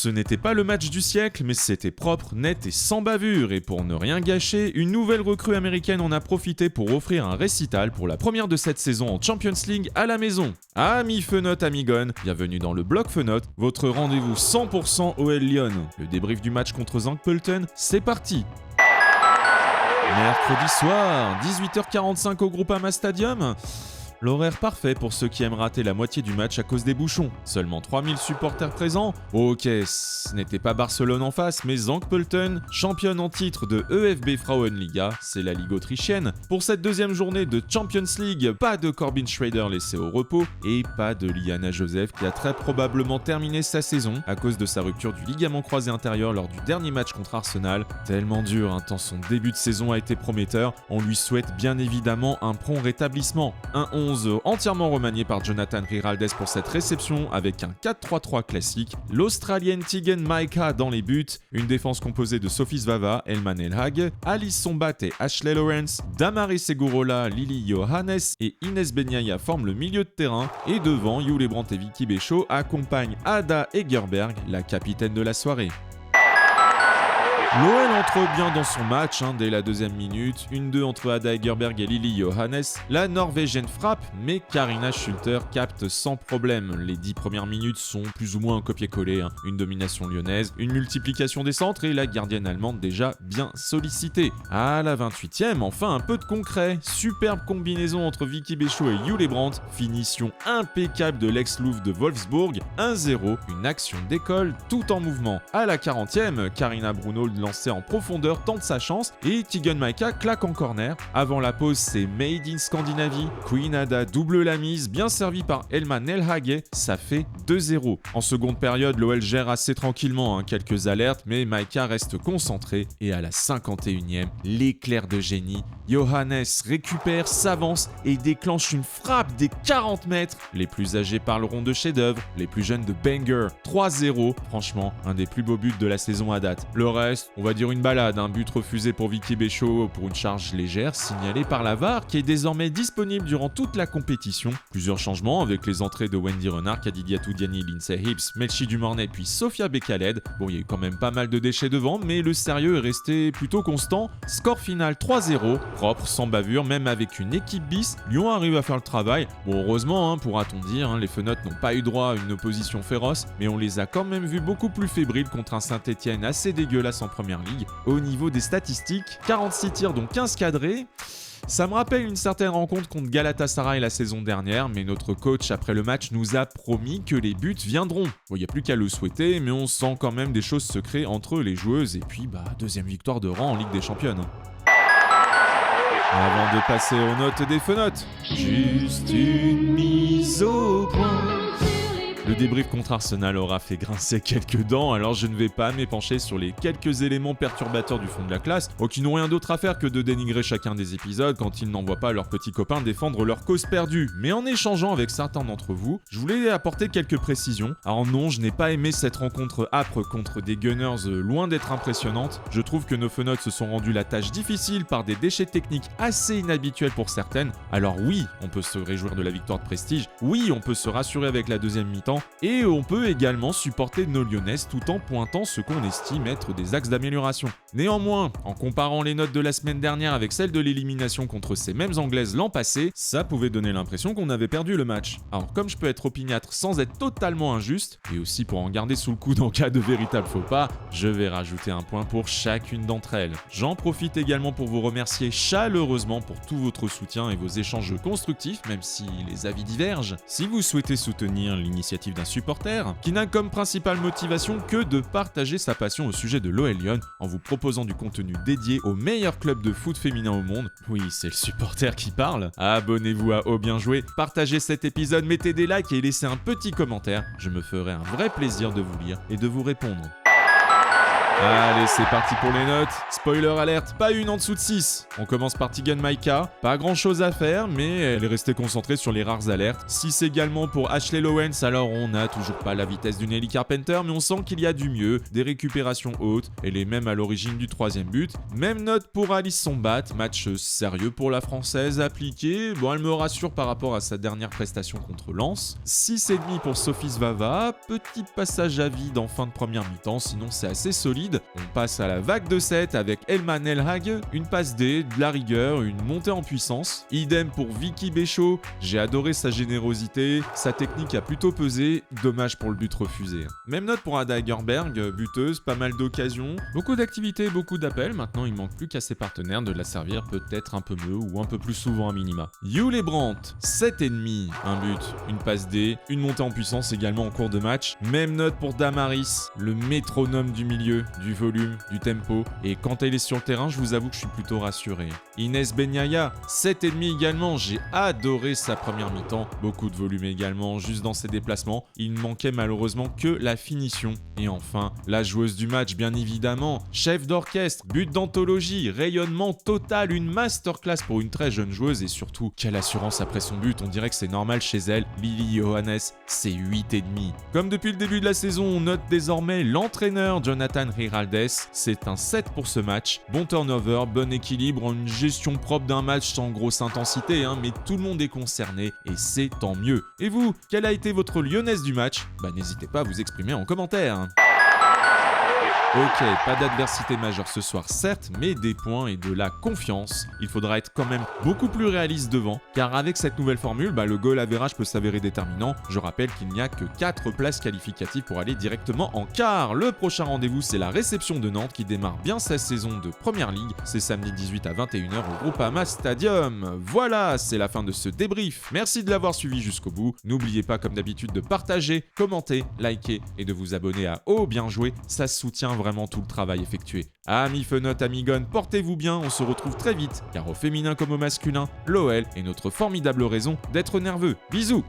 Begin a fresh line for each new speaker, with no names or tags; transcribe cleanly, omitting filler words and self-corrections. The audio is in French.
ce n'était pas le match du siècle, mais c'était propre, net et sans bavure. Et pour ne rien gâcher, une nouvelle recrue américaine en a profité pour offrir un récital pour la première de cette saison en Champions League à la maison. Amis Fenote, Amigon, bienvenue dans le Bloc Fenote, votre rendez-vous 100% OL Lyon. Le débrief du match contre Zankpölten, c'est parti. Mercredi soir, 18h45 au Groupama Stadium. L'horaire parfait pour ceux qui aiment rater la moitié du match à cause des bouchons. Seulement 3000 supporters présents. Ok, ce n'était pas Barcelone en face, mais Zankpölten, championne en titre de EFB Frauenliga, c'est la ligue autrichienne. Pour cette deuxième journée de Champions League, pas de Corbin Schrader laissé au repos et pas de Liana Joseph qui a très probablement terminé sa saison à cause de sa rupture du ligament croisé intérieur lors du dernier match contre Arsenal. Tellement dur, tant son début de saison a été prometteur. On lui souhaite bien évidemment un prompt rétablissement. Un 11 entièrement remanié par Jonathan Giraldes pour cette réception avec un 4-3-3 classique, l'Australienne Tegan Maeka dans les buts, une défense composée de Sophie Svava, Elman Elhag, Alice Sombat et Ashley Lawrence, Damaris Segurola, Lily Johannes et Inès Benyaya forment le milieu de terrain et devant, Jule Brandt et Vicky Béchaud accompagnent Ada Egerberg, la capitaine de la soirée. L'OL entre bien dans son match dès la deuxième minute, 1-2 entre Ada Egerberg et Lily Johannes. La Norvégienne frappe, mais Karina Schulter capte sans problème. Les 10 premières minutes sont plus ou moins un copier-coller, une domination lyonnaise, une multiplication des centres et la gardienne allemande déjà bien sollicitée. À la 28e, enfin un peu de concret. Superbe combinaison entre Vicky Béchaud et Jule Brandt. Finition impeccable de l'ex-Louvre de Wolfsburg. 1-0, une action d'école tout en mouvement. À la 40e, Karina Bruno lancé en profondeur tente sa chance et Tegan Maeka claque en corner. Avant la pause, c'est Made in Scandinavie. Queen Ada double la mise, bien servi par Elman Elhage, ça fait 2-0. En seconde période, l'OL gère assez tranquillement, quelques alertes, mais Maeka reste concentré et à la 51e, l'éclair de génie. Johannes récupère, s'avance et déclenche une frappe des 40 mètres. Les plus âgés parleront de chef-d'œuvre, les plus jeunes de banger. 3-0, franchement, un des plus beaux buts de la saison à date. Le reste, on va dire une balade, un but refusé pour Vicky Béchaud pour une charge légère signalée par la VAR qui est désormais disponible durant toute la compétition. Plusieurs changements avec les entrées de Wendy Renard, Kadidiatou Diani, Lindsay Hibbs, Melchi Dumornay puis Sofia Bekaled. Bon, il y a eu quand même pas mal de déchets devant, mais le sérieux est resté plutôt constant. Score final 3-0, propre, sans bavure, même avec une équipe bis. Lyon arrive à faire le travail. Bon, heureusement, pourra-t-on dire, les Fenotes n'ont pas eu droit à une opposition féroce, mais on les a quand même vus beaucoup plus fébriles contre un Saint-Etienne assez dégueulasse en première ligue. Au niveau des statistiques, 46 tirs dont 15 cadrés. Ça me rappelle une certaine rencontre contre Galatasaray la saison dernière, mais notre coach après le match nous a promis que les buts viendront. Bon, il n'y a plus qu'à le souhaiter, mais on sent quand même des choses se créer entre les joueuses et puis deuxième victoire de rang en Ligue des Championnes. Avant de passer aux notes des Fenotes, juste une mise au point. Le débrief contre Arsenal aura fait grincer quelques dents, alors je ne vais pas m'épancher sur les quelques éléments perturbateurs du fond de la classe, qui n'ont rien d'autre à faire que de dénigrer chacun des épisodes quand ils n'envoient pas leurs petits copains défendre leur cause perdue. Mais en échangeant avec certains d'entre vous, je voulais apporter quelques précisions. Alors non, je n'ai pas aimé cette rencontre âpre contre des Gunners loin d'être impressionnante. Je trouve que nos Fenotes se sont rendus la tâche difficile par des déchets techniques assez inhabituels pour certaines. Alors oui, on peut se réjouir de la victoire de prestige, oui, on peut se rassurer avec la deuxième mi-temps, et on peut également supporter nos Lyonnaises tout en pointant ce qu'on estime être des axes d'amélioration. Néanmoins, en comparant les notes de la semaine dernière avec celles de l'élimination contre ces mêmes Anglaises l'an passé, ça pouvait donner l'impression qu'on avait perdu le match. Alors comme je peux être opiniâtre sans être totalement injuste, et aussi pour en garder sous le coude en cas de véritable faux pas, je vais rajouter un point pour chacune d'entre elles. J'en profite également pour vous remercier chaleureusement pour tout votre soutien et vos échanges constructifs, même si les avis divergent. Si vous souhaitez soutenir l'initiative d'un supporter, qui n'a comme principale motivation que de partager sa passion au sujet de l'OL Lyon en vous proposant du contenu dédié au meilleur club de foot féminin au monde, oui, c'est le supporter qui parle, abonnez-vous à Au Bien Joué, partagez cet épisode, mettez des likes et laissez un petit commentaire, je me ferai un vrai plaisir de vous lire et de vous répondre. Allez, c'est parti pour les notes. Spoiler alerte, pas une en dessous de 6. On commence par Teagan Maika. Pas grand chose à faire, mais elle est restée concentrée sur les rares alertes. 6 également pour Ashley Lowens. Alors, on n'a toujours pas la vitesse d'une Ellie Carpenter, mais on sent qu'il y a du mieux. Des récupérations hautes. Elle est même à l'origine du 3e but. Même note pour Alice Sombat. Match sérieux pour la Française, appliqué. Bon, elle me rassure par rapport à sa dernière prestation contre Lens. 6,5 pour Sophie Svava. Petit passage à vide en fin de première mi-temps, sinon c'est assez solide. On passe à la vague de 7 avec Elman Elhag, une passe D, de la rigueur, une montée en puissance. Idem pour Vicky Béchaud, j'ai adoré sa générosité, sa technique a plutôt pesé, dommage pour le but refusé. Même note pour Ada Egerberg, buteuse, pas mal d'occasions, beaucoup d'activités, beaucoup d'appels, maintenant il manque plus qu'à ses partenaires de la servir peut-être un peu mieux ou un peu plus souvent à minima. Yule Brandt, 7,5, un but, une passe D, une montée en puissance également en cours de match. Même note pour Damaris, le métronome du milieu, du volume, du tempo, et quand elle est sur le terrain, je vous avoue que je suis plutôt rassuré. Inès Benyaya, 7,5 également, j'ai adoré sa première mi-temps, beaucoup de volume également, juste dans ses déplacements, il ne manquait malheureusement que la finition. Et enfin, la joueuse du match bien évidemment, chef d'orchestre, but d'anthologie, rayonnement total, une masterclass pour une très jeune joueuse et surtout, quelle assurance après son but, on dirait que c'est normal chez elle, Lily Johannes, c'est 8,5. Comme depuis le début de la saison, on note désormais l'entraîneur Jonathan Giraldes, c'est un 7 pour ce match. Bon turnover, bon équilibre, une gestion propre d'un match sans grosse intensité, mais tout le monde est concerné et c'est tant mieux. Et vous, quelle a été votre lyonnaise du match ? N'hésitez pas à vous exprimer en commentaire. Ok, pas d'adversité majeure ce soir certes, mais des points et de la confiance. Il faudra être quand même beaucoup plus réaliste devant, car avec cette nouvelle formule, le goal average peut s'avérer déterminant. Je rappelle qu'il n'y a que 4 places qualificatives pour aller directement en quart. Le prochain rendez-vous, c'est la réception de Nantes qui démarre bien sa saison de Première Ligue. C'est samedi 18 à 21h au Groupama Stadium. Voilà, c'est la fin de ce débrief. Merci de l'avoir suivi jusqu'au bout. N'oubliez pas comme d'habitude de partager, commenter, liker et de vous abonner à Oh Bien Joué, ça soutient vraiment tout le travail effectué. Amis Fenotes, amis Gon, portez-vous bien, on se retrouve très vite, car au féminin comme au masculin, l'OL est notre formidable raison d'être nerveux. Bisous!